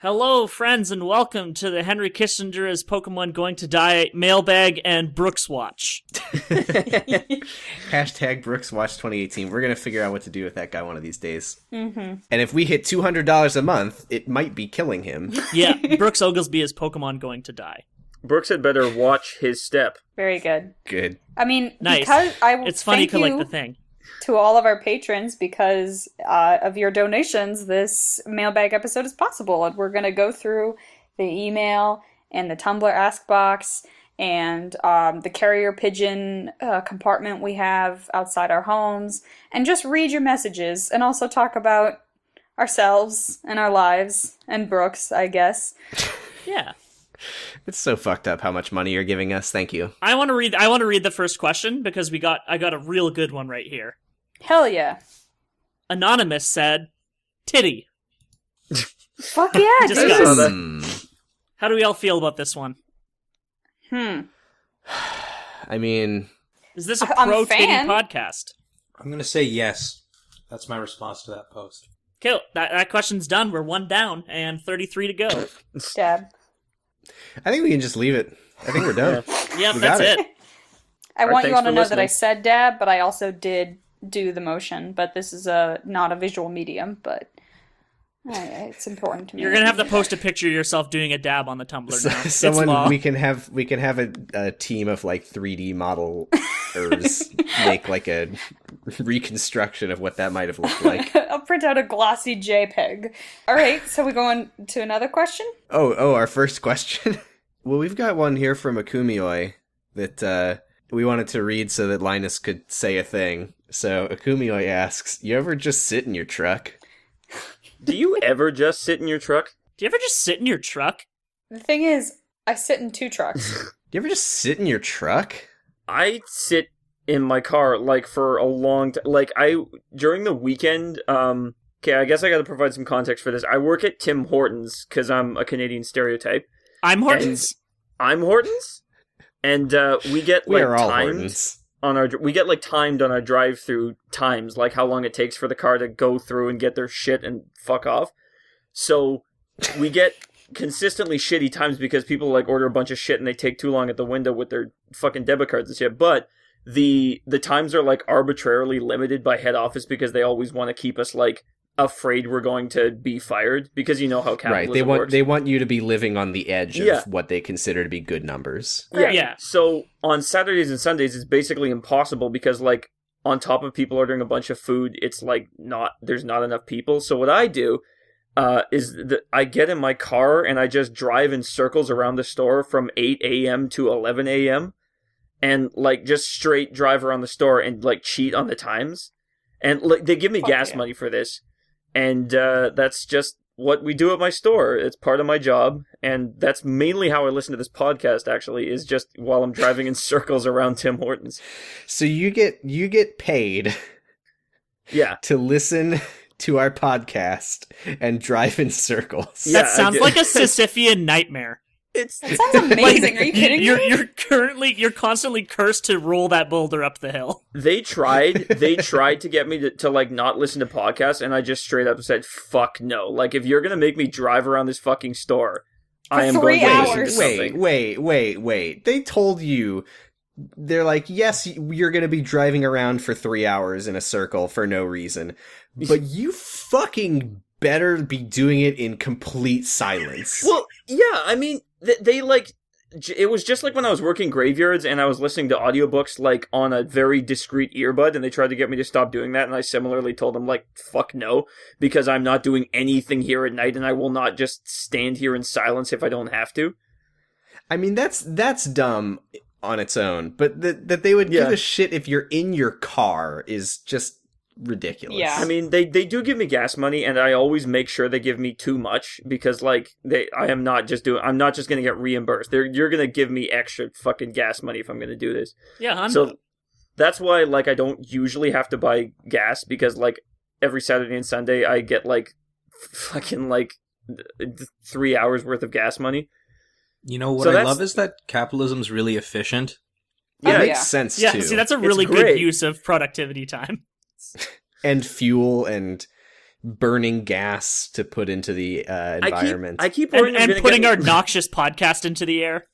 Hello, friends, and welcome to the Henry Kissinger is Pokemon Going to Die Mailbag and Brooks Watch. Hashtag Brooks Watch 2018. We're going to figure out what to do with that guy one of these days. Mm-hmm. And if we hit $200 a month, it might be killing him. Yeah, Brooks Oglesby is Pokemon Going to Die. Brooks had better watch his step. Very good. Good. I mean, Nice. because I will It's funny thank to like you the thing. to all of our patrons because of your donations, this mailbag episode is possible. And we're going to go through the email and the Tumblr Ask Box and the carrier pigeon compartment we have outside our homes and just read your messages and also talk about ourselves and our lives and Brooks, I guess. Yeah. It's so fucked up how much money you're giving us. Thank you. I want to read the first question because I got a real good one right here. Hell yeah. Anonymous said, "Titty." Fuck yeah, Just dude. got that. Hmm. How do we all feel about this one? I mean... Is this a I'm a pro-titty fan. podcast? I'm going to say yes. That's my response to that post. Okay, that question's done. We're one down and 33 to go. Dab. I think we can just leave it. I think we're done. Yep, We that's got it. it. I Alright, want you thanks all to for know that I listening. said dab, but I also did do the motion. But this is not a visual medium, but it's important to me. You're gonna have to post a picture of yourself doing a dab on the Tumblr now. It's Someone law. we can have a team of like 3D modelers make like a reconstruction of what that might have looked like. I'll print out a glossy JPEG. All right, so we go on to another question. Oh, our first question. Well, we've got one here from Akumioi that we wanted to read so that Linus could say a thing. So Akumioi asks, "You ever just sit in your truck?" Do you ever just sit in your truck? Do you ever just sit in your truck? The thing is, I sit in two trucks. Do you ever just sit in your truck? I sit in my car, like, for a long time. Like, during the weekend, okay, I guess I gotta provide some context for this. I work at Tim Hortons, because I'm a Canadian stereotype. I'm Hortons. I'm Hortons? And, we get, We like, are all timed Hortons. timed on our drive-through times, like how long it takes for the car to go through and get their shit and fuck off. So we get consistently shitty times because people like order a bunch of shit and they take too long at the window with their fucking debit cards and shit. But the times are like arbitrarily limited by head office because they always want to keep us like afraid we're going to be fired because you know how capitalism Right. works. They want you to be living on the edge Yeah. of what they consider to be good numbers. Yeah. So on Saturdays and Sundays, it's basically impossible because, like, on top of people ordering a bunch of food, it's like there's not enough people. So what I do is that I get in my car and I just drive in circles around the store from 8 a.m. to 11 a.m. and like just straight drive around the store and like cheat on the times. And like they give me gas money for this. And that's just what we do at my store. It's part of my job. And that's mainly how I listen to this podcast, actually, is just while I'm driving in circles around Tim Hortons. So you get paid Yeah. to listen to our podcast and drive in circles. Yeah, That sounds I like a Sisyphean nightmare. That sounds amazing. Are you kidding me? You're constantly cursed to roll that boulder up the hill. They tried to get me to like not listen to podcasts, and I just straight up said, fuck no. Like, if you're gonna make me drive around this fucking store, I am going 3 to hours. listen to something. Wait. They told you, they're like, yes, you're going to be driving around for 3 hours in a circle for no reason, but you fucking better be doing it in complete silence. Well, yeah, I mean, they like, it was just like when I was working graveyards and I was listening to audiobooks like on a very discreet earbud, and they tried to get me to stop doing that, and I similarly told them like, fuck no, because I'm not doing anything here at night and I will not just stand here in silence if I don't have to. I mean, that's dumb on its own, but that they would give a shit if you're in your car is just ridiculous. Yeah. I mean, they do give me gas money, and I always make sure they give me too much because, like, I'm not just going to get reimbursed. You're going to give me extra fucking gas money if I'm going to do this. Yeah, So that's why, like, I don't usually have to buy gas because, like, every Saturday and Sunday I get like fucking like 3 hours worth of gas money. You know what So I that's- love is that capitalism's really efficient. It Oh, makes yeah. sense Yeah, too. see, that's a really good great. use of productivity time. And fuel and burning gas to put into the environment. I keep worrying and putting our noxious podcast into the air.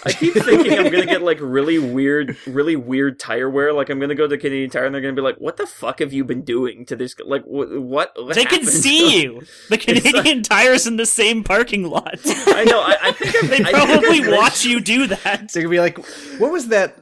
I keep thinking I'm gonna get like really weird tire wear. Like I'm gonna go to Canadian Tire and they're gonna be like, "What the fuck have you been doing to this? Like what They happened?" can see you. The Canadian Tire's in the same parking lot. I know. I think They probably watch you do that. They're gonna be like, "What was that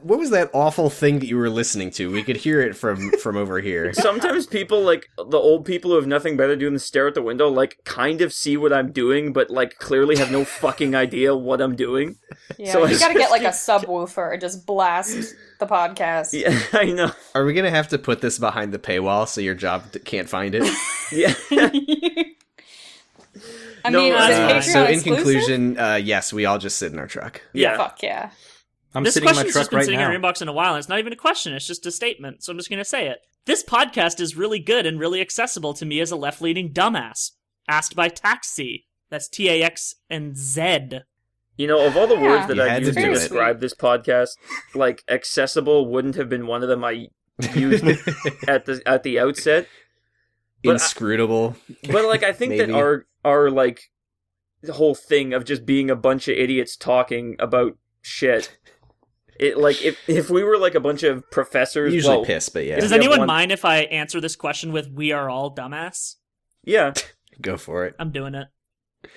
awful thing that you were listening to? We could hear it from over here." Sometimes people, like the old people who have nothing better to do than stare at the window, like kind of see what I'm doing, but like clearly have no fucking idea what I'm doing. Yeah, So you gotta get like a subwoofer and just blast the podcast. Yeah, I know. Are we gonna have to put this behind the paywall so your job can't find it? Yeah. I No, mean, is it Patreon So in exclusive? conclusion, yes, we all just sit in our truck. Yeah, fuck yeah. I'm This sitting in my question's truck just been right sitting now. in our inbox in a while, and it's not even a question, it's just a statement, so I'm just gonna say it. This podcast is really good and really accessible to me as a left-leaning dumbass. Asked by Taxi. That's T-A-X and Z. You know, of all the words that You I've had to used to do it. describe this podcast, like accessible wouldn't have been one of them I used at the outset. But Inscrutable. But like, I think that Maybe. our like the whole thing of just being a bunch of idiots talking about shit. It like if we were like a bunch of professors, Usually well, piss, but yeah. Does Yeah, anyone one- mind if I answer this question with "We are all dumbass"? Yeah. Go for it. I'm doing it.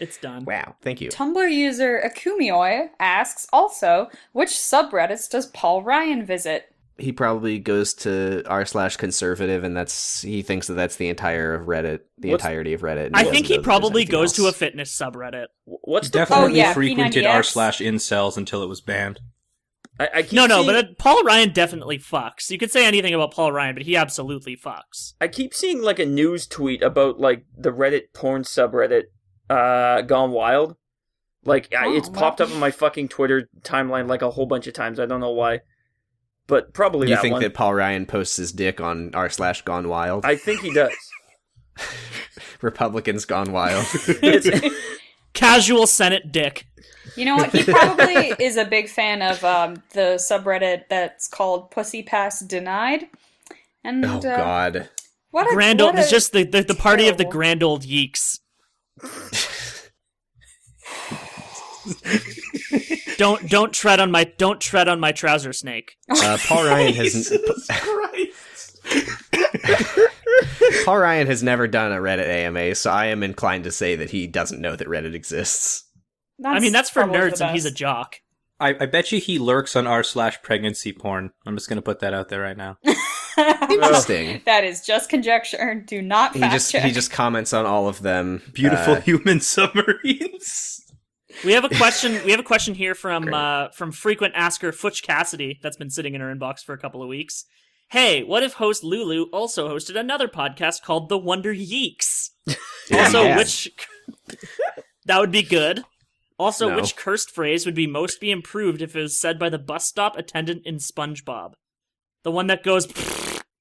It's done. Wow, thank you. Tumblr user Akumioi asks also, which subreddits does Paul Ryan visit? He probably goes to r/conservative, and he thinks that that's the entire Reddit, the What's- entirety of Reddit. and I doesn't think know he that there's probably anything goes to a else. fitness subreddit. What's the Definitely Oh, yeah, frequented P90X. r/incels until it was banned. I keep No, seeing, but Paul Ryan definitely fucks. You could say anything about Paul Ryan, but he absolutely fucks. I keep seeing like a news tweet about like the Reddit porn subreddit Gone Wild. Like it's popped up on my fucking Twitter timeline like a whole bunch of times. I don't know why, but probably You that think one. that Paul Ryan posts his dick on r/gone wild? I think he does. Republicans gone wild. It's- Casual Senate dick. You know what? He probably is a big fan of the subreddit that's called Pussy Pass Denied. And Oh God. what a Grand what old. a It's just the party of the terrible- grand old yeeks. Don't tread on my trouser snake. Paul Ryan has Paul Ryan has never done a Reddit AMA, so I am inclined to say that he doesn't know that Reddit exists. I mean, that's for probably nerds, the and he's a best. jock. I bet you he lurks on r/pregnancy porn. I'm just gonna put that out there right now. Interesting. That is just conjecture. Do not fact check. He just comments on all of them. Beautiful human submarines. We have a question. We have a question here from frequent asker Futch Cassidy that's been sitting in our inbox for a couple of weeks. Hey, what if host Lulu also hosted another podcast called The Wonder Yeeks? Also, Yeah. which that would be good. Also, No. which cursed phrase would be most be improved if it was said by the bus stop attendant in SpongeBob? The one that goes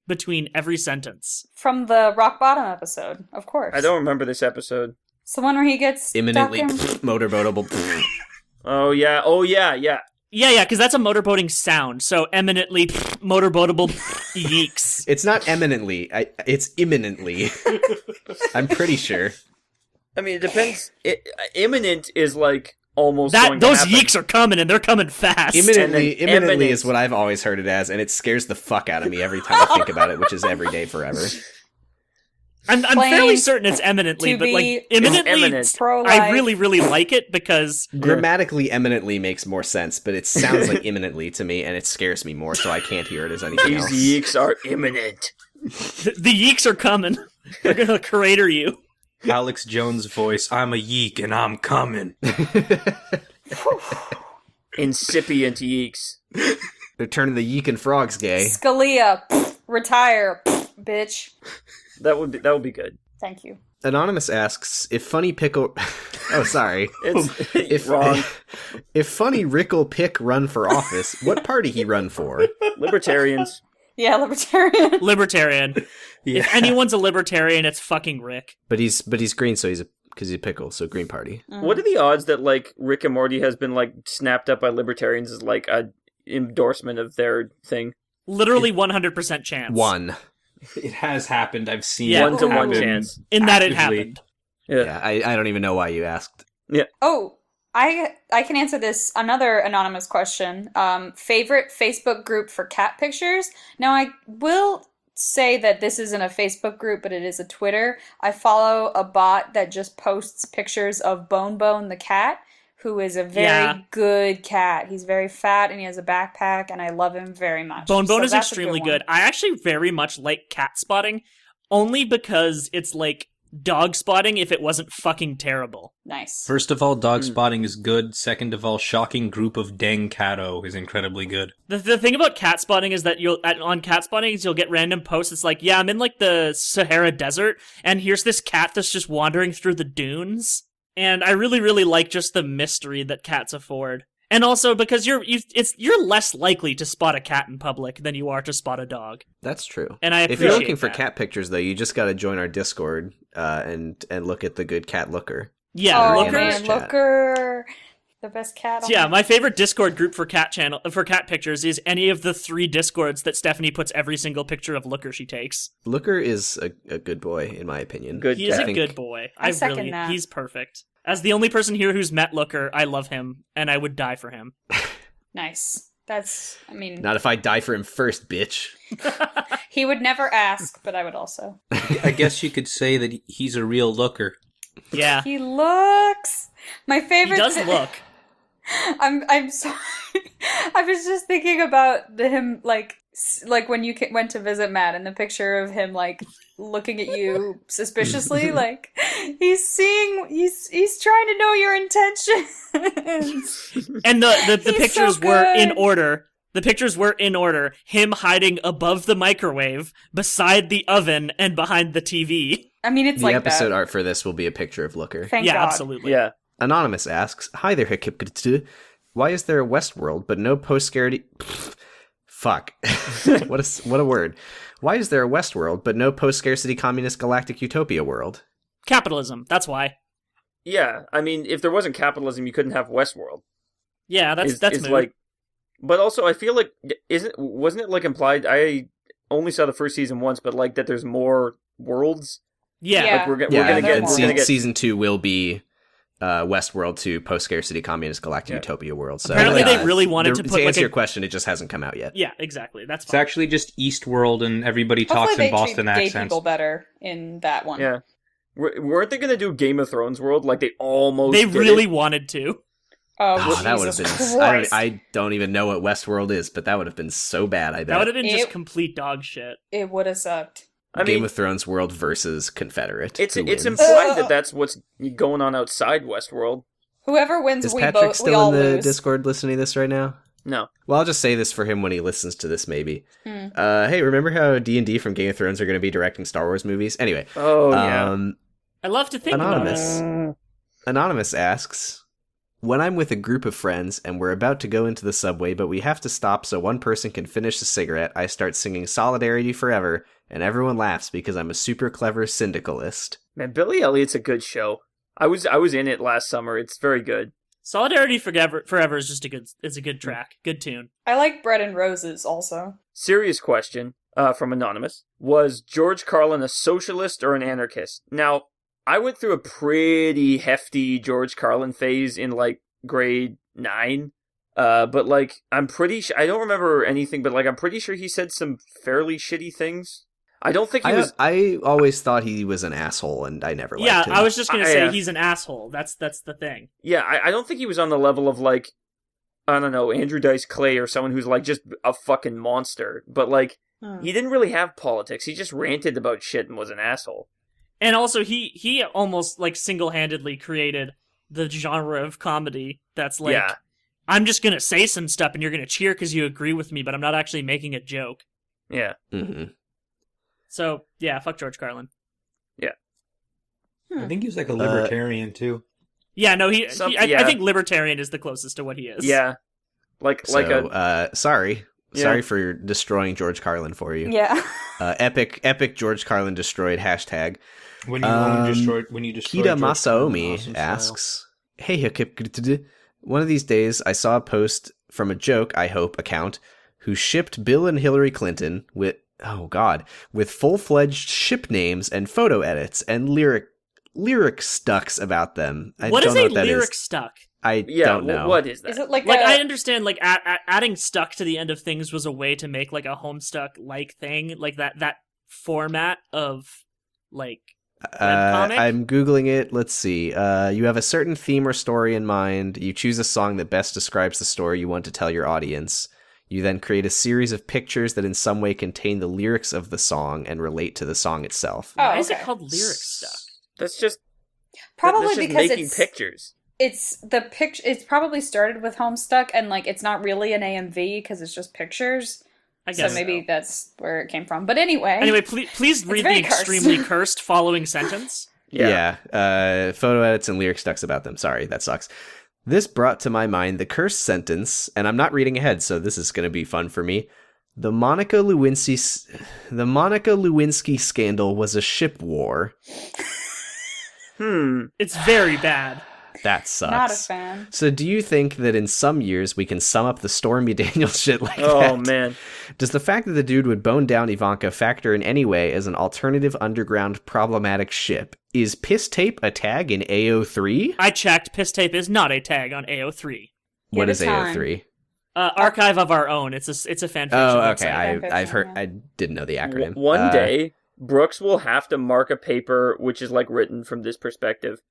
between every sentence. From the Rock Bottom episode, of course. I don't remember this episode. It's the one where he gets Imminently stuck in... motorboatable. Oh yeah. Yeah, because that's a motorboating sound. So eminently motorboatable yeeks. It's not eminently. It's imminently. I'm pretty sure. I mean, it depends. Imminent is like almost That going to those happen. yeeks are coming and they're coming fast. Imminently And then eminent. is what I've always heard it as, and it scares the fuck out of me every time I think about it, which is every day forever. I'm Plain fairly certain it's eminently, to but be like imminently, eminent. Pro-life. I really like it because Grammatically, eminently makes more sense, but it sounds like imminently to me, and it scares me more, so I can't hear it as anything These else. yeeks are imminent. the yeeks are coming. They're gonna crater you. Alex Jones' voice. I'm a yeek and I'm coming. Incipient yeeks. They're turning the yeek and frogs gay. Scalia, retire, bitch. That would be good. Thank you. Anonymous asks if Funny Pickle. Oh, sorry. It's If wrong. if Funny Rickle Pick run for office, what party he run for? Libertarians. Yeah, libertarian. Libertarian. Yeah. If anyone's a libertarian, it's fucking Rick. But he's green, so because he's a pickle, so Green Party. What are the odds that like Rick and Morty has been like snapped up by libertarians as like a endorsement of their thing? Literally 100% chance. One. It has happened. I've seen Yeah. it 1 to 1 happen chance. In that it actively. happened. Yeah, I don't even know why you asked. Oh, I can answer this another anonymous question. Favorite Facebook group for cat pictures? Now I will say that this isn't a Facebook group, but it is a Twitter. I follow a bot that just posts pictures of Bone Bone the cat, who is a very good cat. He's very fat and he has a backpack, and I love him very much. Bone Bone So is that's a extremely one. good. I actually very much like cat spotting, only because it's like dog spotting if it wasn't fucking terrible. Nice. First of all, dog spotting is good. Second of all, shocking group of dang catto is incredibly good. The thing about cat spotting is that on cat spotting is you'll get random posts. It's like, yeah, I'm in like the Sahara Desert, and here's this cat that's just wandering through the dunes. And I really, really like just the mystery that cats afford. And also because you're less likely to spot a cat in public than you are to spot a dog. That's true. And I If appreciate you're looking for that. cat pictures, though, you just got to join our Discord and look at the good cat looker. Yeah, Oh Looker. man, Chat. Looker, the best cat. On Yeah, my favorite Discord group for cat pictures is any of the 3 Discords that Stephanie puts every single picture of Looker she takes. Looker is a good boy, in my opinion. Good He is cat. a good boy. I second that. He's perfect. As the only person here who's met Looker, I love him, and I would die for him. Nice. That's. I mean, Not if I die for him first, bitch. he would never ask, but I would also. I guess you could say that he's a real looker. Yeah, He looks. My he favorite. does look. I'm sorry. I was just thinking about him like when you went to visit Matt and the picture of him like looking at you suspiciously, like he's trying to know your intentions. And the He's pictures so were in good. order. The pictures were in order. Him hiding above the microwave, beside the oven, and behind the TV. I mean, it's The like episode that. art for this will be a picture of Looker. Thank Yeah, God. absolutely. Yeah. Anonymous asks, "Hi there, HKIPGTD. Why is there a Westworld but no post-scarcity?" Fuck. What a word. Why is there a Westworld but no post-scarcity communist galactic utopia world? Capitalism. That's why. Yeah. I mean, if there wasn't capitalism, you couldn't have Westworld. Yeah, that's mood. like. But also, I feel like wasn't it like implied? I only saw the first season once, but like that there's more worlds. Yeah. Yeah. Like we're Yeah, gonna and get more. we're gonna get season 2 will be Westworld to post-scarcity communist galactic Yeah. utopia world. So Apparently they really wanted to put, to like, answer a- your question, it just hasn't come out yet. Yeah, exactly. That's It's fine. actually just Eastworld, and everybody Hopefully talks they in Boston treat gay accents. people better in that one. Yeah. Weren't they gonna do Game of Thrones world? Like they almost They did really it? wanted to. Oh, Oh, that would have Jesus been. Christ. I don't even know what Westworld is, but that would have been so bad. I bet. That would have been just It- complete dog shit. It would have sucked. I Game mean, of Thrones world versus Confederate. it's Who it's wins? implied that that's what's going on outside Westworld. Whoever wins, Is we Patrick we still all in the lose. Discord listening to this right now? No. Well, I'll just say this for him when he listens to this, maybe. Hmm. Hey, remember how D&D from Game of Thrones are going to be directing Star Wars movies? Anyway, Oh yeah. I love to think Anonymous. about it. Anonymous asks, "When I'm with a group of friends and we're about to go into the subway, but we have to stop so one person can finish the cigarette, I start singing Solidarity Forever, and everyone laughs because I'm a super clever syndicalist." Man, Billy Elliot's a good show. I was in it last summer. It's very good. Solidarity Forever is just a good track. Good tune. I like Bread and Roses also. Serious question from Anonymous. Was George Carlin a socialist or an anarchist? Now, I went through a pretty hefty George Carlin phase in like grade 9. But like, I'm pretty sure, I don't remember anything, but like, I'm pretty sure he said some fairly shitty things. I don't think he was. I always thought he was an asshole, and I never liked Yeah, him. I was just gonna say yeah. he's an asshole. That's the thing. Yeah, I don't think he was on the level of like, I don't know, Andrew Dice Clay or someone who's like just a fucking monster. But like, he didn't really have politics. He just ranted about shit and was an asshole. And also, he almost like single-handedly created the genre of comedy that's like, Yeah. I'm just gonna say some stuff and you're gonna cheer because you agree with me, but I'm not actually making a joke. Yeah. Mm-hmm. So yeah, fuck George Carlin. I think he was like a libertarian too. Yeah, no, I Yeah. think libertarian is the closest to what he is. Yeah. Like Sorry. Yeah. Sorry for destroying George Carlin for you. Yeah. Epic George Carlin destroyed hashtag. When you destroyed Kita George Masaomi Carlin, awesome asks, "Hey HKIPGTD, one of these days I saw a post from a joke, I hope, account who shipped Bill and Hillary Clinton with oh god, with full-fledged ship names and photo edits and lyric stucks about them. What is a lyric stuck? I don't know. What is that? Is it like I understand, like, adding stuck to the end of things was a way to make, like, a Homestuck-like thing, like that format of, like, webcomic. I'm Googling it. Let's see. You have a certain theme or story in mind. You choose a song that best describes the story you want to tell your audience. You then create a series of pictures that in some way contain the lyrics of the song and relate to the song itself. Why is it called lyric stuck? That's just probably that's just because making pictures. It's the picture. It's probably started with Homestuck, and like it's not really an AMV because it's just pictures. I guess so maybe that's where it came from. But anyway, please read the extremely cursed following sentence. Yeah. Photo edits and lyric stucks about them. Sorry, that sucks. This brought to my mind the cursed sentence, and I'm not reading ahead, so this is going to be fun for me. The Monica Lewinsky scandal was a ship war. It's very bad. That sucks. Not a fan. So do you think that in some years we can sum up the Stormy Daniels shit like that? Oh, man. Does the fact that the dude would bone down Ivanka factor in any way as an alternative underground problematic ship? Is piss tape a tag in AO3? I checked. Piss tape is not a tag on AO3. What is AO3? Archive of Our Own. It's a fanfiction. Oh, okay. website. I've heard. I didn't know the acronym. One day, Brooks will have to mark a paper which is like written from this perspective.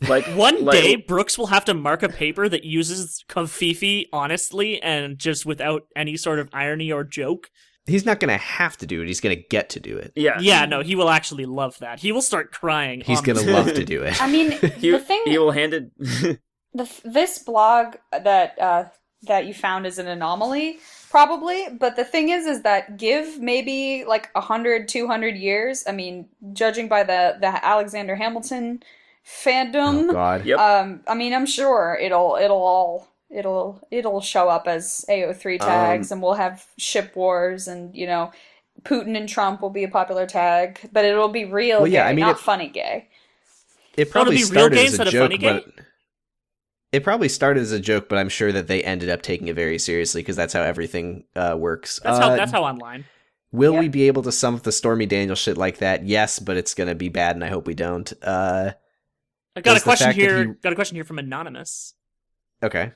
Like one day, Brooks will have to mark a paper that uses Confifi honestly and just without any sort of irony or joke. He's not going to have to do it. He's going to get to do it. Yeah, no, he will actually love that. He will start crying. He's going to love to do it. I mean, he will hand it. This blog that you found is an anomaly, probably. But the thing is that give maybe like 100, 200 years. I mean, judging by the Alexander Hamilton fandom. Oh God. Yep. I mean, I'm sure it'll show up as AO3 tags, and we'll have ship wars, and Putin and Trump will be a popular tag, but it'll be real gay, not funny gay. It probably started as a joke, but it probably started as a joke, but I'm sure that they ended up taking it very seriously because that's how everything works. That's how online. Will we be able to sum up the Stormy Daniels shit like that? Yes, but it's gonna be bad, and I hope we don't. I got a question here. Got a question here from Anonymous. Okay.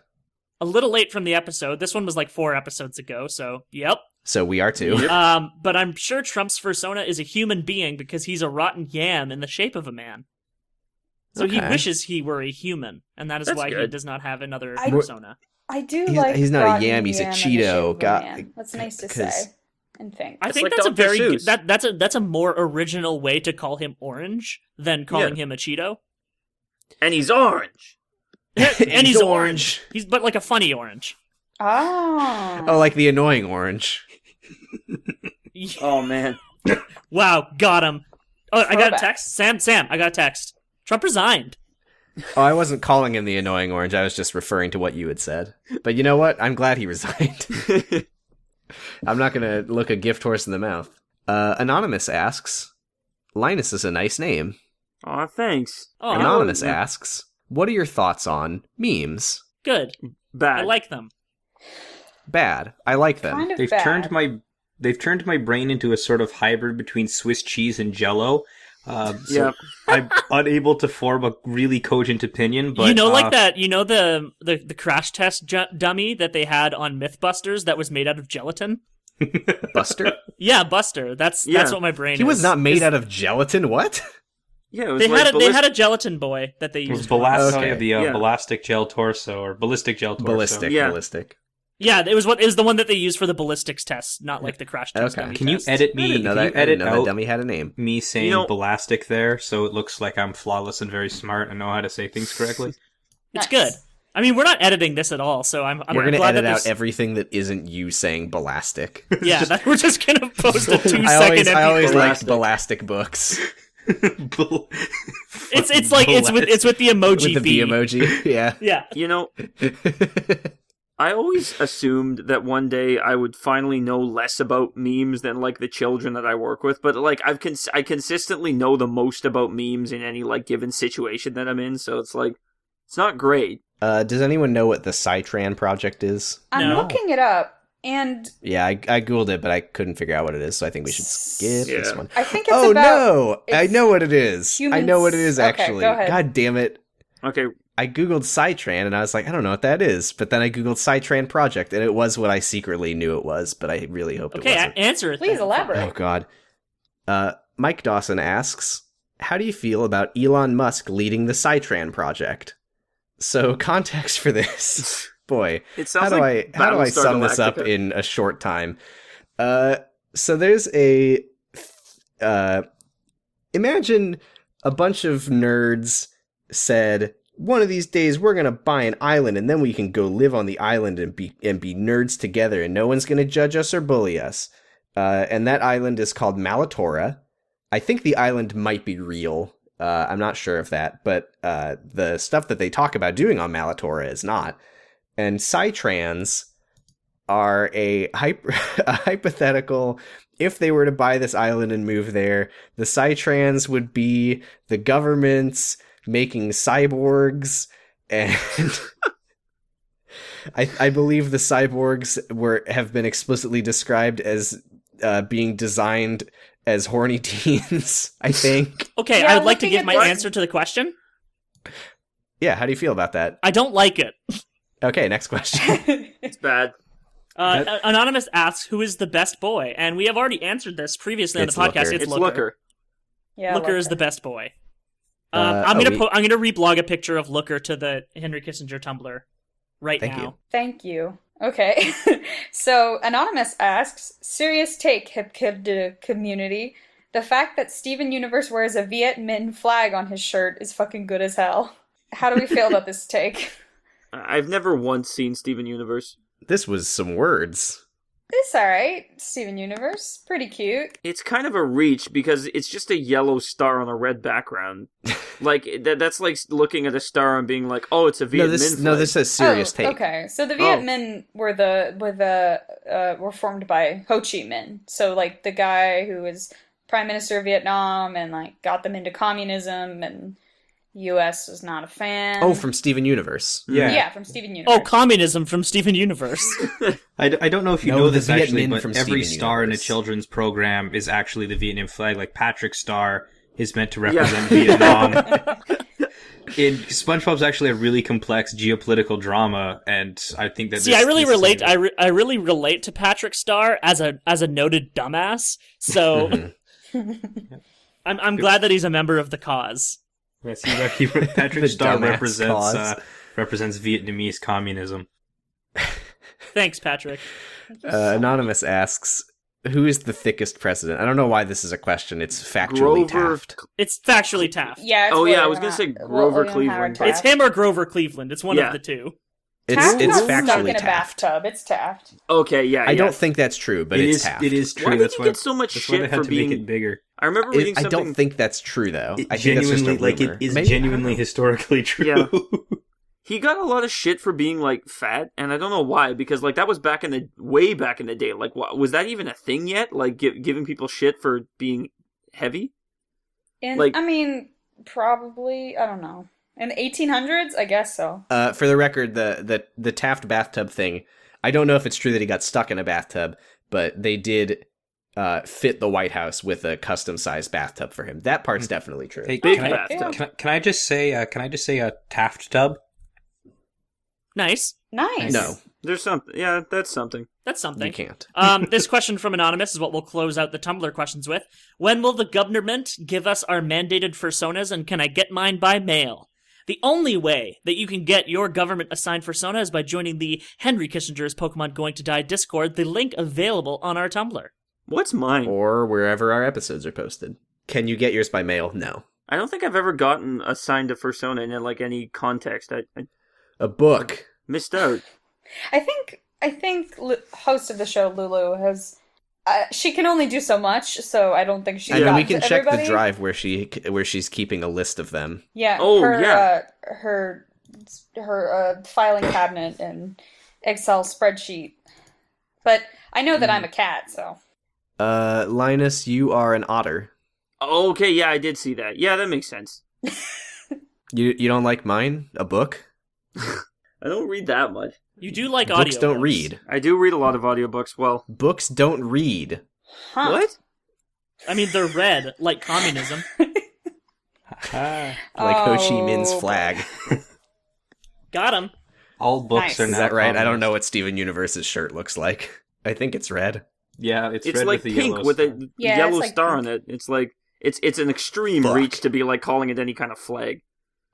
A little late from the episode. This one was like 4 episodes ago, so yep. So we are too. Yep. But I'm sure Trump's persona is a human being because he's a rotten yam in the shape of a man. So he wishes he were a human, and that is why he does not have another persona. I do he's not a yam, he's a Cheeto. That's nice to say and think. I think like that's Dr. a very Seuss. that's a more original way to call him orange than calling him a Cheeto. And he's orange. And he's orange. He's but like a funny orange. Oh. Oh, like the annoying orange. Oh man. Wow, got him. Oh, I got a text. Sam, I got a text. Trump resigned. Oh, I wasn't calling him the annoying orange. I was just referring to what you had said. But you know what? I'm glad he resigned. I'm not going to look a gift horse in the mouth. Anonymous asks, Linus is a nice name. Aw, thanks. Oh, Anonymous asks, what are your thoughts on memes? Good. Bad. I like them. Bad. I like them. Kind of They've bad. turned my brain into a sort of hybrid between Swiss cheese and Jell-O. So I'm unable to form a really cogent opinion. But like that. The crash test dummy that they had on MythBusters that was made out of gelatin. Buster? Yeah, Buster. That's what my brain. He was not made out of gelatin. What? Yeah, it was they had a gelatin boy that they used. It was ballistic gel torso or ballistic gel torso. Ballistic. Yeah, it was the one that they used for the ballistics test, not like the crash test. Okay. Can you test. edit me? I didn't know that. I didn't know that dummy had a name. Me saying ballastic there, so it looks like I'm flawless and very smart and know how to say things correctly. It's good. I mean, we're not editing this at all, so I'm We're going to glad edit out everything that isn't you saying ballastic. Yeah, we're just going to post a 2-second. I always liked ballastic books. It's like it's with the emoji. With the emoji, yeah. Yeah. I always assumed that one day I would finally know less about memes than like the children that I work with, but like I consistently know the most about memes in any like given situation that I'm in, so it's like it's not great. Does anyone know what the Cytran project is? I'm looking it up. And Yeah, I googled it, but I couldn't figure out what it is, so I think we should skip this Yeah. one. I think it's Oh about no! I it's know what it is. I humans- know what it is Okay, actually. go ahead. God damn it! Okay, I googled Cytran and I was like, I don't know what that is. But then I googled Cytran Project and it was what I secretly knew it was, but I really hope it Okay, wasn't. answer it. Please then. elaborate. Oh god. Mike Dawson asks, how do you feel about Elon Musk leading the Cytran project? So context for this. Boy, it how sounds do like I Battlestar sum this up Galactica. in a short time? So there's a imagine a bunch of nerds said, one of these days we're gonna buy an island and then we can go live on the island and be nerds together and no one's gonna judge us or bully us. And that island is called Malatora. I think the island might be real. I'm not sure of that, but the stuff that they talk about doing on Malatora is not. And Cytrans are a hypothetical. If they were to buy this island and move there, the Cytrans would be the government's making cyborgs, and I believe the cyborgs have been explicitly described as being designed as horny teens, I think. Okay, Yeah, I would like to looking give at my this- answer to the question. Yeah, how do you feel about that? I don't like it. Okay, next question. It's bad. Anonymous asks, who is the best boy? And we have already answered this previously on the It's podcast. Looker. It's It's Looker. Looker. Yeah, Looker is the best boy. I'm gonna reblog a picture of Looker to the Henry Kissinger Tumblr right Thank now. you. Thank you. Okay. So, Anonymous asks, serious take, HKIPGTD community. The fact that Steven Universe wears a Viet Minh flag on his shirt is fucking good as hell. How do we feel about this take? I've never once seen Steven Universe. This was some words. It's alright. Steven Universe. Pretty cute. It's kind of a reach because it's just a yellow star on a red background. Like that's like looking at a star and being like, "Oh, it's a Viet Minh flag." This says serious Oh, take. Okay, so the Viet Minh were formed by Ho Chi Minh. So like the guy who was prime minister of Vietnam and like got them into communism, and U.S. was not a fan. Oh, from Steven Universe. yeah, from Steven Universe. Oh, communism from Steven Universe. I don't know if you No, know the this Viet actually, Minh but from every Steven star in a Universe. children's program is actually the Vietnam flag. Like Patrick's star is meant to represent Vietnam. SpongeBob's actually a really complex geopolitical drama, and I think that See, I really relate. I really relate to Patrick Starr as a noted dumbass. So I'm glad that he's a member of the cause. Yes, Patrick The Starr dumbass represents Vietnamese communism. Thanks, Patrick. Anonymous asks, who is the thickest president? I don't know why this is a question. It's factually Grover. Taft. It's factually Taft. Yeah. It's Oh, yeah, I William was gonna say Ha- Grover William Howard Cleveland. Taft. It's him or Grover Cleveland. It's one Yeah. of the two. Taft It's got stuck factually in a Taft. bathtub. It's Taft. Okay, yeah. I yeah. don't think that's true, but it's Taft. It is true. Why did that's he why get so much that's why they shit had for to being make it bigger. I remember reading I something. don't think that's true, though. It I think that's just a genuinely, rumor. it is Maybe- genuinely historically true. Yeah. He got a lot of shit for being like fat, and I don't know why. Because like that was way back in the day. Like, was that even a thing yet? Like giving people shit for being heavy? And Like- I mean, probably, I don't know. In the 1800s, I guess so. For the record, the Taft bathtub thing, I don't know if it's true that he got stuck in a bathtub, but they did fit the White House with a custom-sized bathtub for him. That part's definitely true. Hey, Big can I, bathtub. can I just say a Taft tub? Nice. Nice. No, There's something. Yeah, that's something. That's something. you can't. This question from Anonymous is what we'll close out the Tumblr questions with. When will the government give us our mandated personas, and can I get mine by mail? The only way that you can get your government-assigned persona is by joining the Henry Kissinger's Pokemon Going to Die Discord, the link available on our Tumblr. What's mine? Or wherever our episodes are posted. Can you get yours by mail? No. I don't think I've ever gotten assigned a persona in like any context. I A book. missed out. I think host of the show, Lulu, has... she can only do so much, so I don't think she's I mean, we gotten can to check everybody. the drive where she's keeping a list of them. Yeah. Oh, her, yeah. Her filing cabinet and Excel spreadsheet. But I know that I'm a cat, so... Linus, you are an otter. Okay, yeah, I did see that. Yeah, that makes sense. You don't like mine? A book? I don't read that much. You do like Books audiobooks. don't read. I do read a lot of audiobooks. Well, Books don't read. Huh. what? I mean, they're red, like communism. Like Ho Chi Minh's Oh, flag. Got him. All books Nice. are Is now that right? I don't communist. know what Steven Universe's shirt looks like. I think it's red. Yeah, it's It's red like with a pink yellow with star. a Yeah, yellow it's like star pink. on it. It's like it's an extreme Fuck. reach to be like calling it any kind of flag.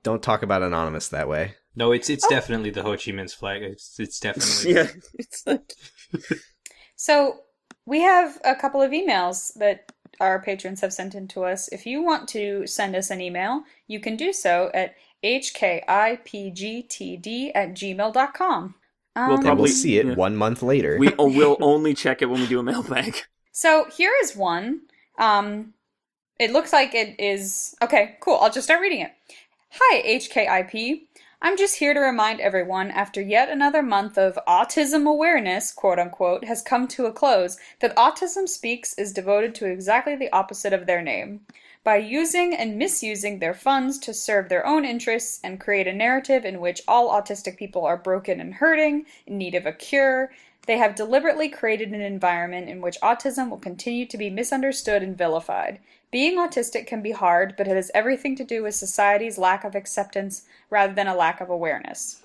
Don't talk about Anonymous that way. No, it's definitely the Ho Chi Minh's flag. It's definitely Yeah, it's like So we have a couple of emails that our patrons have sent in to us. If you want to send us an email, you can do so at HKIPGTD@gmail.com. We'll And Probably- we'll see it yeah. 1 month later. we'll only check it when we do a mailbag. So here is one. It looks like it is... Okay, cool. I'll just start reading it. Hi, HKIP. I'm just here to remind everyone, after yet another month of autism awareness, quote unquote, has come to a close, that Autism Speaks is devoted to exactly the opposite of their name. By using and misusing their funds to serve their own interests and create a narrative in which all autistic people are broken and hurting, in need of a cure, they have deliberately created an environment in which autism will continue to be misunderstood and vilified. Being autistic can be hard, but it has everything to do with society's lack of acceptance rather than a lack of awareness.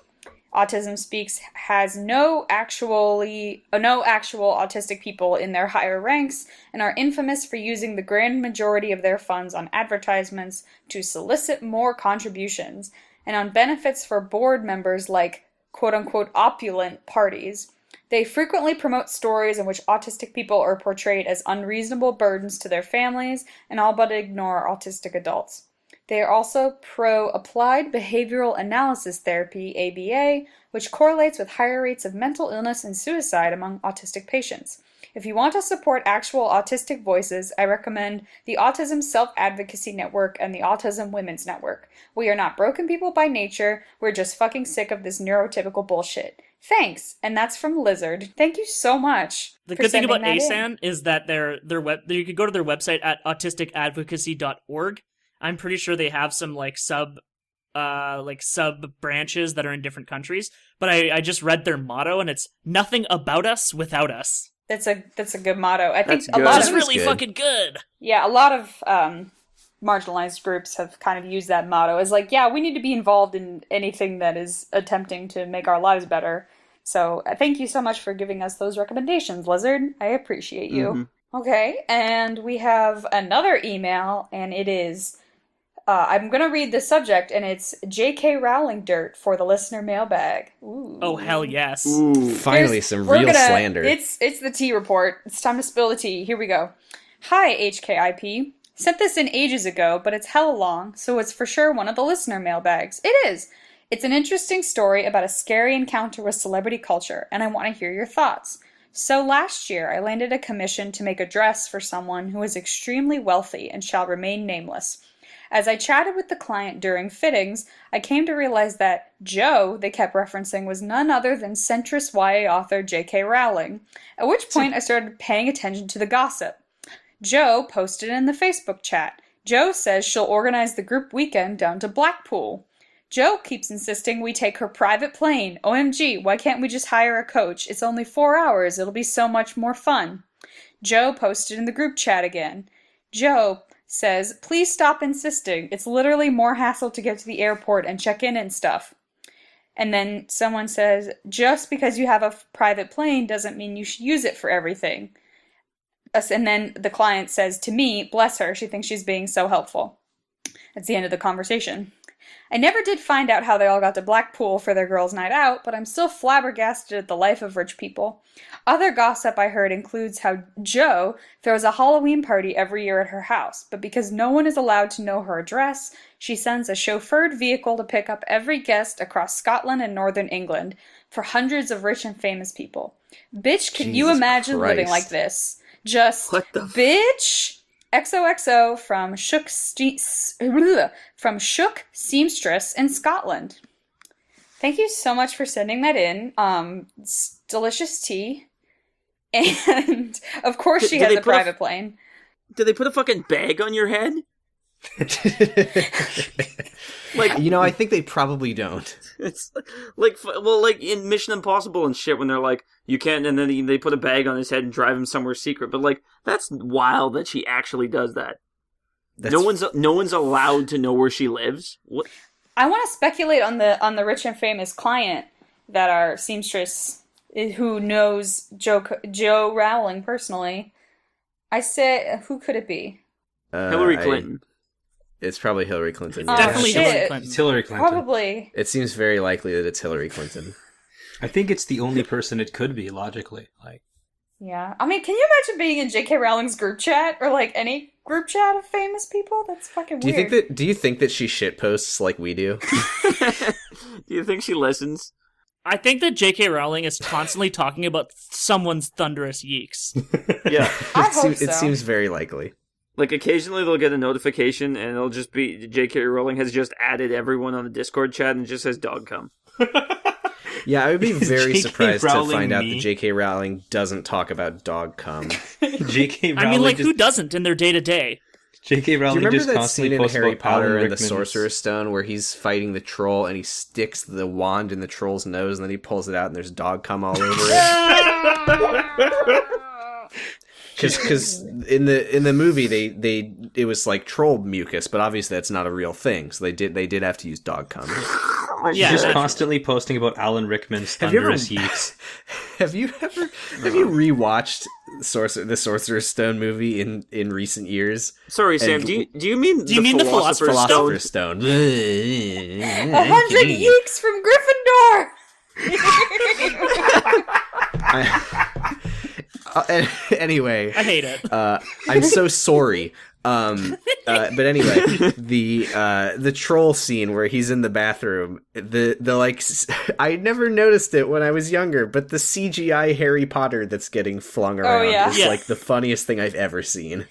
Autism Speaks has no actual autistic people in their higher ranks and are infamous for using the grand majority of their funds on advertisements to solicit more contributions and on benefits for board members like quote-unquote opulent parties. They frequently promote stories in which autistic people are portrayed as unreasonable burdens to their families and all but ignore autistic adults. They are also pro-applied behavioral analysis therapy, ABA, which correlates with higher rates of mental illness and suicide among autistic patients. If you want to support actual autistic voices, I recommend the Autism Self-Advocacy Network and the Autism Women's Network. We are not broken people by nature, we're just fucking sick of this neurotypical bullshit. Thanks, and that's from Lizard. Thank you so much. The for good thing sending about that in. ASAN is that you could go to their website at autisticadvocacy.org. I'm pretty sure they have some sub branches that are in different countries. But I just read their motto, and it's nothing about us without us. That's a good motto. I think That's a good. lot Which is of really good. fucking good. Yeah, a lot of marginalized groups have kind of used that motto as we need to be involved in anything that is attempting to make our lives better. So thank you so much for giving us those recommendations, Lizard. I appreciate you. Mm-hmm. Okay, and we have another email, and it is... I'm going to read the subject, and it's J.K. Rowling dirt for the listener mailbag. Ooh. Oh, hell yes. Ooh. Finally, some real slander. It's the tea report. It's time to spill the tea. Here we go. Hi, HKIP. Sent this in ages ago, but it's hella long, so it's for sure one of the listener mailbags. It is! It's an interesting story about a scary encounter with celebrity culture, and I want to hear your thoughts. So last year, I landed a commission to make a dress for someone who is extremely wealthy and shall remain nameless. As I chatted with the client during fittings, I came to realize that Joe they kept referencing was none other than centrist YA author J.K. Rowling, at which point I started paying attention to the gossip. Joe posted in the Facebook chat. Joe says she'll organize the group weekend down to Blackpool. Joe keeps insisting we take her private plane. OMG, why can't we just hire a coach? It's only 4 hours. It'll be so much more fun. Joe posted in the group chat again. Joe says, please stop insisting. It's literally more hassle to get to the airport and check in and stuff. And then someone says, just because you have a private plane doesn't mean you should use it for everything. And then the client says to me, bless her, she thinks she's being so helpful. That's the end of the conversation. I never did find out how they all got to Blackpool for their girls' night out, but I'm still flabbergasted at the life of rich people. Other gossip I heard includes how Jo throws a Halloween party every year at her house, but because no one is allowed to know her address, she sends a chauffeured vehicle to pick up every guest across Scotland and northern England for hundreds of rich and famous people. Bitch, can you Jesus imagine living Christ. like this? Just, What the bitch... XOXO from Shook Seamstress in Scotland. Thank you so much for sending that in. It's delicious tea. And, of course, she Did has they a put private plane. Did they put a fucking bag on your head? Like, You know, I think they probably don't. it's like, well, like in Mission Impossible and shit, when they're like, you can't, and then they put a bag on his head and drive him somewhere secret. But like, that's wild that she actually does that. That's No one's allowed to know where she lives. What? I want to speculate on the rich and famous client that our seamstress who knows Joe Rowling personally. I say, who could it be? Hillary Clinton. It's probably Hillary Clinton. Oh, Definitely shit. Hillary Clinton. It's Hillary Clinton. Probably. It seems very likely that it's Hillary Clinton. I think it's the only person it could be, logically. Like, Yeah. I mean, can you imagine being in J.K. Rowling's group chat or like any group chat of famous people? That's fucking Do weird. you think that she shit posts like we do? Do you think she listens? I think that J.K. Rowling is constantly talking about someone's thunderous yeeks. Yeah. I hope It so. seems very likely. Like, occasionally they'll get a notification, and it'll just be J.K. Rowling has just added everyone on the Discord chat, and it just says dog cum. Yeah, I would be very J.K. surprised to Rowling find out me? that J.K. Rowling doesn't talk about dog cum. J.K. Rowling I mean, like, just, who doesn't in their day-to-day? J.K. Do you Rowling remember just that constantly scene in posts Harry about Potter Alan and the Rickman's- Sorcerer's Stone where he's fighting the troll and he sticks the wand in the troll's nose and then he pulls it out and there's dog cum all over it? Because in the movie it was like troll mucus, but obviously that's not a real thing. So they did have to use dog cum. Yeah, She's that's- constantly posting about Alan Rickman's Have you ever- thunderous yeeks. Have you rewatched the Sorcerer's Stone movie in recent years? Sorry, Sam, And- do you mean Do you mean the Philosopher's Philosopher's Stone. 100 yeeks from Gryffindor! Anyway, I hate it. I'm so sorry. But anyway, the troll scene where he's in the bathroom, the like, I never noticed it when I was younger, but the CGI Harry Potter that's getting flung around yeah. is Yeah. like the funniest thing I've ever seen.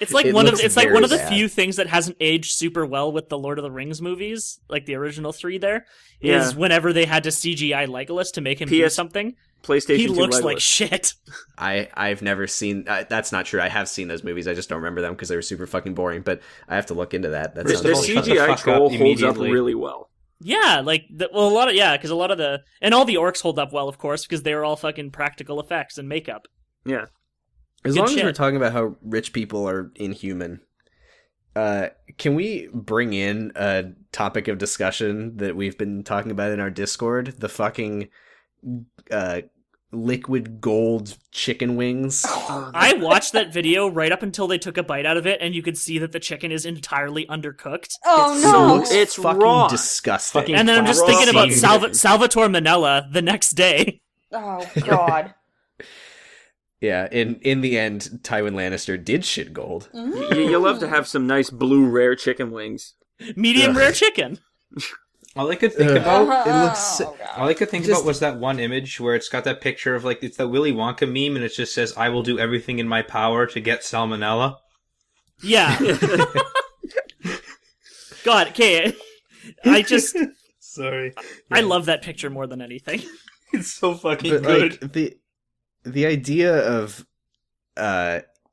It's like It one of looks it's like very one of the bad. few things that hasn't aged super well with the Lord of the Rings movies, like the original 3 there, Yeah. is whenever they had to CGI Legolas to make him do PS something, PlayStation he 2 looks Legolas. like shit. I've never seen that's not true. I have seen those movies. I just don't remember them because they were super fucking boring. But I have to look into that. That The sounds all awesome. shut the CGI fuck troll up holds up immediately. really well. Yeah, like because a lot of the and all the orcs hold up well, of course, because they were all fucking practical effects and makeup. Yeah. As Good long as shit. we're talking about how rich people are inhuman, can we bring in a topic of discussion that we've been talking about in our Discord? The fucking liquid gold chicken wings. I watched that video right up until they took a bite out of it, and you could see that the chicken is entirely undercooked. Oh, So no! looks It's fucking raw. disgusting. Fucking And then I'm just Raw thinking about seafood. Salvatore Manella the next day. Oh, God. Yeah, in the end, Tywin Lannister did shit gold. You'll have to have some nice blue rare chicken wings. Medium Ugh. rare chicken. All I could think Ugh. about, It looks. Oh, God. all I could think Just- about was that one image where it's got that picture of like it's the Willy Wonka meme, and it just says, "I will do everything in my power to get salmonella." Yeah. God, okay. I just Sorry, I love that picture more than anything. it's so fucking But good. like the idea of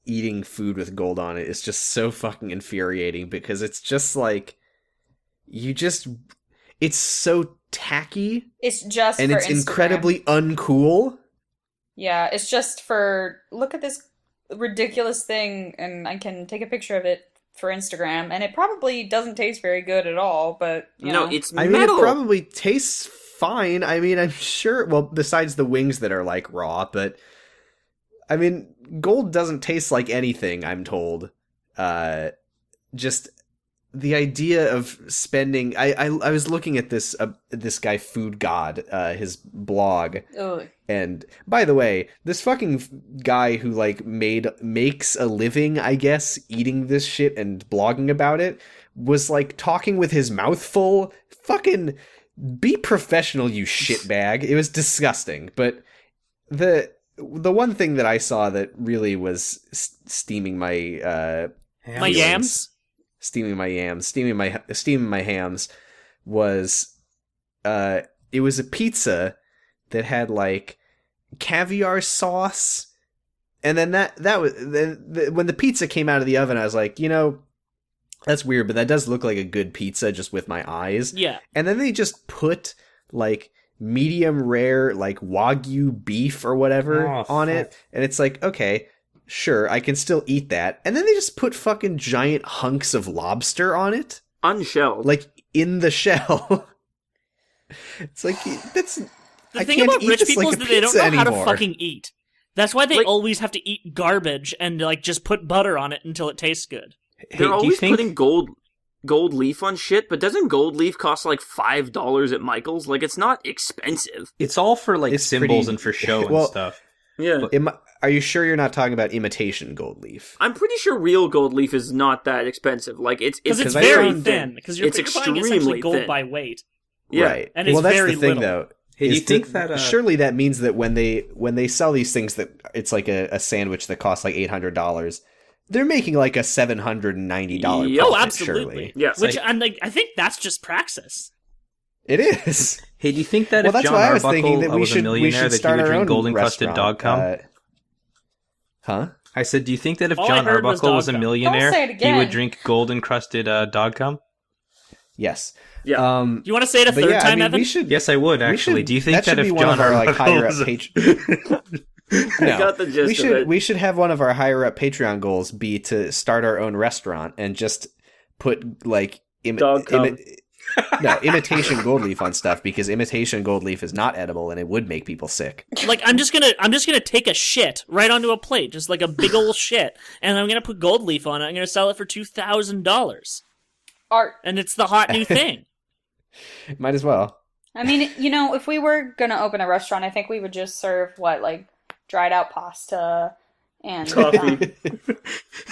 eating food with gold on it is just so fucking infuriating because it's just like it's so tacky It's just and for it's Instagram. incredibly uncool. Yeah, it's just for, look at this ridiculous thing, and I can take a picture of it for Instagram, and it probably doesn't taste very good at all, but, you No, know. it's I mean, metal. it probably tastes fine. I mean, I'm sure. Well, besides the wings that are like raw, but I mean, gold doesn't taste like anything. I'm told. Just the idea of spending. I was looking at this guy Food God, his blog, Ugh. and by the way, this fucking guy who like makes a living, I guess, eating this shit and blogging about it, was like talking with his mouth full. Fucking be professional, you shitbag. It was disgusting. But the one thing that I saw that really was steaming my My yams? steaming my hams was it was a pizza that had like caviar sauce, and then that was when the pizza came out of the oven, I was like, you know, That's weird, but that does look like a good pizza just with my eyes. Yeah. And then they just put, like, medium rare, like, Wagyu beef or whatever on it. And it's like, okay, sure, I can still eat that. And then they just put fucking giant hunks of lobster on it. Unshelled. Like, in the shell. It's like, that's... The thing about rich people is that they don't know how to fucking eat. That's why they always have to eat garbage and, like, just put butter on it until it tastes good. They're always putting gold leaf on shit, but doesn't gold leaf cost like $5 at Michael's? Like, it's not expensive. It's all for like symbols and for show and stuff. Yeah. Are you sure you're not talking about imitation gold leaf? I'm pretty sure real gold leaf is not that expensive. Like, it's very thin. Because you're buying extremely essentially gold thin. by weight. Yeah. Right. And it's that's very the thing, little. though. Hey, do you think that surely that means that when they sell these things that it's like a sandwich that costs like $800, they're making like a $790 profit. Oh, absolutely. Surely. Yes. Which I think that's just praxis. It is. Hey, do you think that Well, if that's John why I was thinking Arbuckle that we was a should millionaire, that he start would our drink own golden crusted restaurant. dog cum? Huh? I said, do you think that if All I John heard was Arbuckle was dog a cum. millionaire, Don't say it he again. would drink golden crusted dog cum? Yes. Yeah. Do you want to say it a third time, Evan? We should. Yes, I would actually. Do you think that should if be one John of our like Arbuckle higher up was a... No, I got the gist of it. We should have one of our higher up Patreon goals be to start our own restaurant and just put like Dog cum. imitation gold leaf on stuff, because imitation gold leaf is not edible and it would make people sick. Like, I'm just gonna take a shit right onto a plate, just like a big old shit, and I'm gonna put gold leaf on it. I'm gonna sell it for $2,000, Art. and it's the hot new thing. Might as well. I mean, if we were gonna open a restaurant, I think we would just serve like dried out pasta and Coffee. beef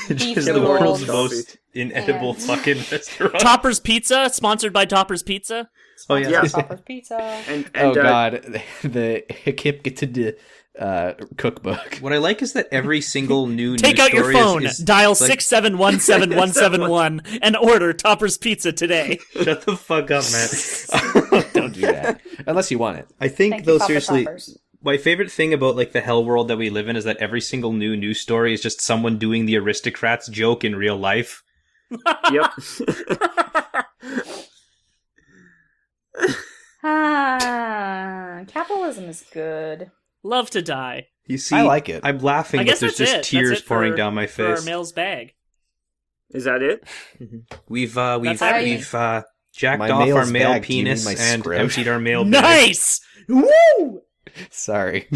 Just the world's noodles. most inedible fucking restaurant. Toppers Pizza, sponsored by Toppers Pizza. Oh yeah. Yeah. Toppers Pizza. And Oh god, the HKIPGTD cookbook. What I like is that every single new Take news out your story phone, is dial like- 6717171, and order Toppers Pizza today. Shut the fuck up, man. Don't do that unless you want it. I think Thank though, you, Papa seriously, Toppers. my favorite thing about like the hell world that we live in is that every single new news story is just someone doing the aristocrats joke in real life. Yep. Capitalism is good. Love to die. You see, I like it. I'm laughing, I but guess there's that's just it. tears That's it pouring for- down my For our face. mail's bag. Is that it? We've everything. jacked My off our mail's male bag. Do you need penis my and script? emptied our mail bag. Nice! Woo! Sorry.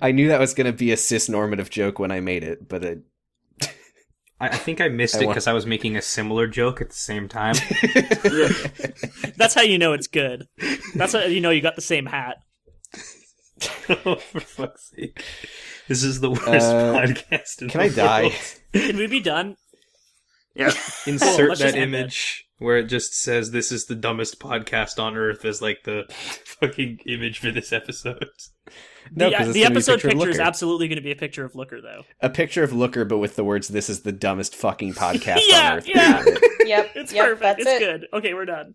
I knew that was going to be a cis-normative joke when I made it, but I think I missed it because I was making a similar joke at the same time. That's how you know it's good. That's how you know you got the same hat. Oh, for fuck's sake. This is the worst podcast in can I the die? world. Can we be done? Yeah. Insert let's just that end it. image where it just says this is the dumbest podcast on earth as like the fucking image for this episode. No, 'cause it's The gonna be a episode picture of picture is Looker. absolutely going to be a picture of Looker, though. A picture of Looker, but with the words, "This is the dumbest fucking podcast Yeah, on earth." yeah. Yep. It's yep, perfect. That's It's it. good. Okay, we're done.